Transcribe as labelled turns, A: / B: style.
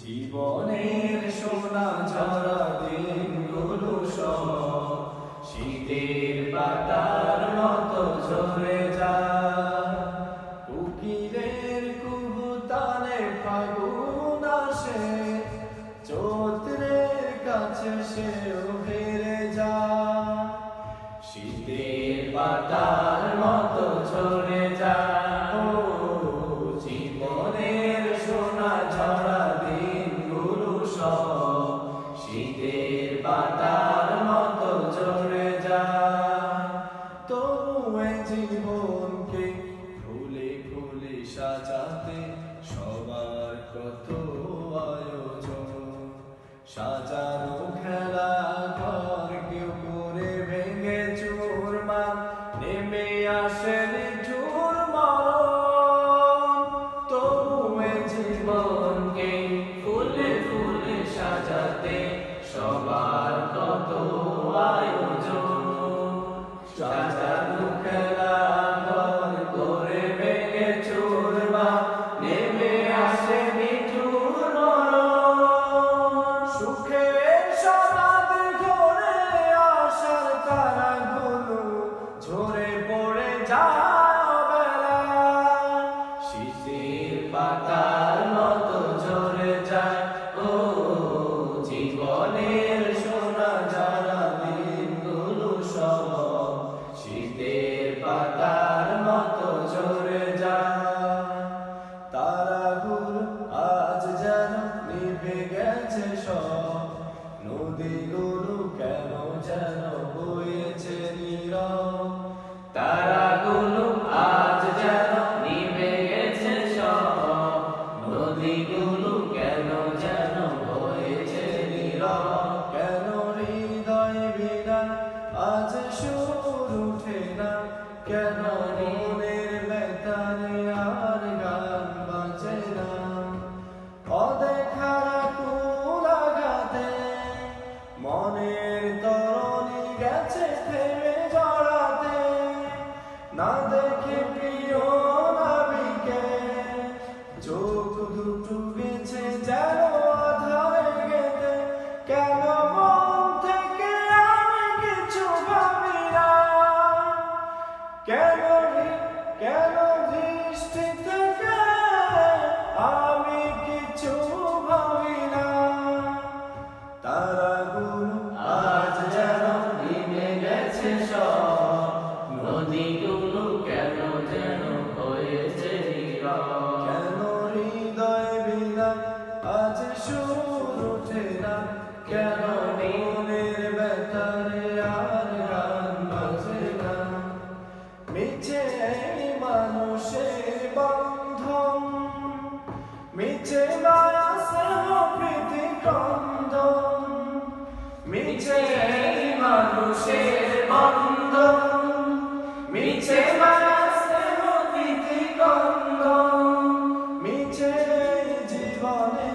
A: জীবনের সোনা ঝরা দিনগুলো সব শীতের পাতার মতো ঝরে যায়। কোকিলের কুহুতানে ফাগুন আসে, চৈত্রের কাছে সেও হেরে যায়। শীতের পাতার মতো ঝরে যায়, ও জীবনের সোনা ঝরা দিনগুলো সব শীতের পাতার মতো ঝরে যায়। তবু এই জীবনকে ফুলে ফুলে সাজাতে সবার কত আয়োজন। সাজানো খেলা ঘর কেউ করে ভেঙে চুরমার, নেমে আসে নিঠুর মরণ। তবু এই জীবনকে ফুলে ফুলে সাজাতে সবার কত আয়োজন। সাজানো খেলা ঘর করে ভেঙে চুরমার, নেমে আসে নিঠুর মরণ। সুখের সমাদ ঘরে আসার তারাগুলো ঝরে পড়ে যায় অবেলায়। শীতের পাতার মতো ঝরে যায়, ও জীবনের সোনা ঝরা দিনগুলো সব শীতের পাতার মতো ঝরে যায়। তারাগুলো আজ যেন নিভে গেছে সব, নদীগুলো কেন যেন বয়েছে নীরব। তারাগুলো আজ যেন নিভে গেছে সব, নদীগুলো কেন যেন বয়েছে নীরব। কেন হৃদয় বিনা আজ সুর উঠে না, কেন মনের বেতারে আর গান বাজে না। অদেখার কুল আঘাতে মনের তরণী গেছে থেমে জড়াতে। না দেখে প্রিয় নাবিকে চোখ দুটো গেছে যেন আধারে গেতে। কেন মন থেকে আমি কিছু ভাবি না, কেন দৃষ্টি থেকে আমি কিছু ভাবি না। তারাগুলো আজ যেন নিভে গেছে সব, নদীগুলো কেন যেন হয়েছে নীরব। কেন হৃদয় বিনা আজ সুর ওঠে না, কেন মনের ব্যথারে আর গান বাজে না। মিছে এই মানুষের বন্ধন, মিছে মায়া স্নেহ প্রীতি ক্রন্দন। মিছে এই মানুষের বন্ধন, মিছে মায়া স্নেহ প্রীতি ক্রন্দন। মিছে এই জীবনে